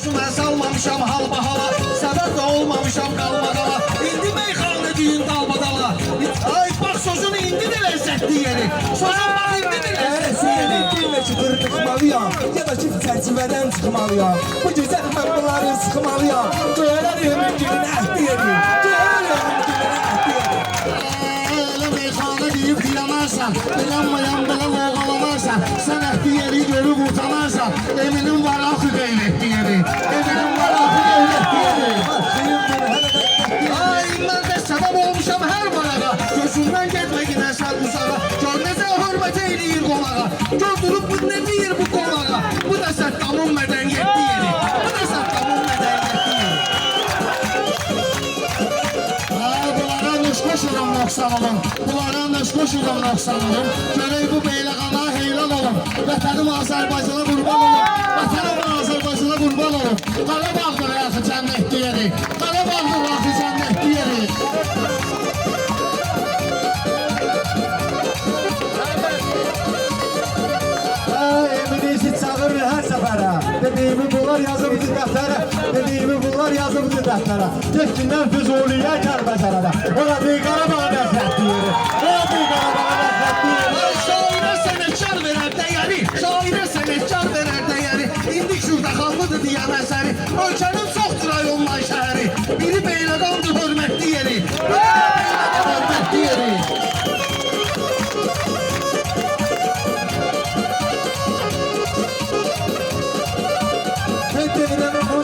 Özümə salmamışam halbahala, səbəb də olmamışam qalmadala. İndi meyxanə düyün dalbadala. Ay bax sözün indi də ləzzətli yeri. Sözün bax indi də ləzzətli yeri. Bilmə ki dırnıqmalıyam, ya da ki çərçivədən çıxmalıyam. Bu gözəl mən bunları sıxmalıyam. Göyərər ömür günün əhdi yeri. Göyərər ömür günün əhdi yeri. Elə meyxanə deyib yanarsan, yanmayan belə loğalanarsan, sən əhdi yeri görüb utanarsan, eminim var axı qeyrətli yeri. Eminim var axı qeyrətli yeri. Ay, mən də səbəb olmuşam hər marağa. Gözümdən getmə gedərsən uzağa. Gör necə hörmət eyləyir qonağa. Gör durub bu nə deyir bu qonağa. Bu da Səttamın mədəniyyətli yeri. Bu da Səttamın mədəniyyətli yeri. Bunlara nöş qoşuram nöqsan olun. Bunlara nöş qoşuram nöqsan olun. Görək bu beyləqana heyran olun. Vətənim Azərbaycana qurban olun. Vətənim Azərbaycana qurban olun. Qarabağdır axı cənnətli yeri. Qarabağdır axı cənnətli yeri. Eminisi çağırır hər səfərə. Dediyimi bunlar yazıbdı dəftərə. Dediyimi bunlar yazıbdı dəftərə. Getkindən Füzuliyə Kəlbəcərədə. Ola bir Qarabağ nəfrətli yeri. Ola bir Qarabağ nəfrətli yeri. Şairə sənətkar verər dəyəri. Şairə sənətkar verər dəyəri. İndi şurada xalqıdır deyən əsəri. Ölkənin çoxdur rayonlar şəhəri. Biri Beyləqandır hörmətli yeri. Biri Beyləqan hörmətli yeri.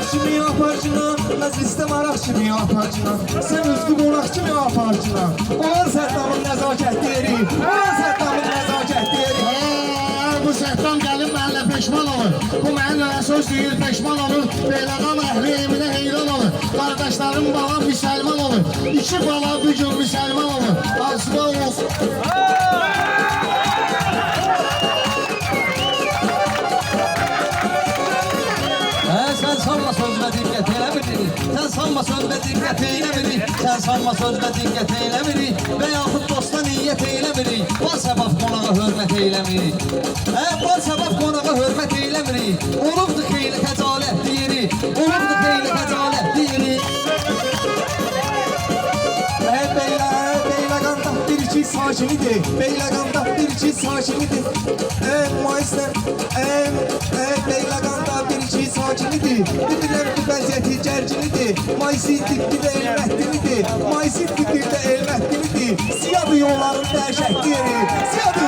Kimi aparcına, məclisdə maraq kimi aparcına. Sən özlü qonaq kimi aparcına. Onlar Səttamın nəzakətli yeri. Onlar Səttamın nəzakətli yeri. Bu Səttam gəlib mənlə peşman olur. Bu mənlə söz deyir peşman olur. Beyləqan əhli eminə heyran olur. Qardaşlarım bala müsəlman olur. İki bala bir gün müsəlman olur. Arzuda olsun. Sen sanma sözüme dikkat eylemedi. Sen sanma sözüme dikkat eylemedi. Sen sanma sözüme dikkat eylemedi. Veyahut dosta niyet eylemedi. Var sebab konağa hürmet eylemedi. Var sebab konağa hürmet eylemedi. Olubdu xeyli xəcalətli yeri. Olubdu xeyli xəcalətli yeri. Beyləqanda bir iki sakinidir. Beyləqanda bir iki sakinidir. Maislər, Beyləqanda bir iki sakinidir. Dedilər ki, vəziyyəti gərginidir. Maisi dikdir də elmətdinidir. Maisi dikdir də elmətdinidir. Siyadı yolların dəhşətli yeri. Siyadı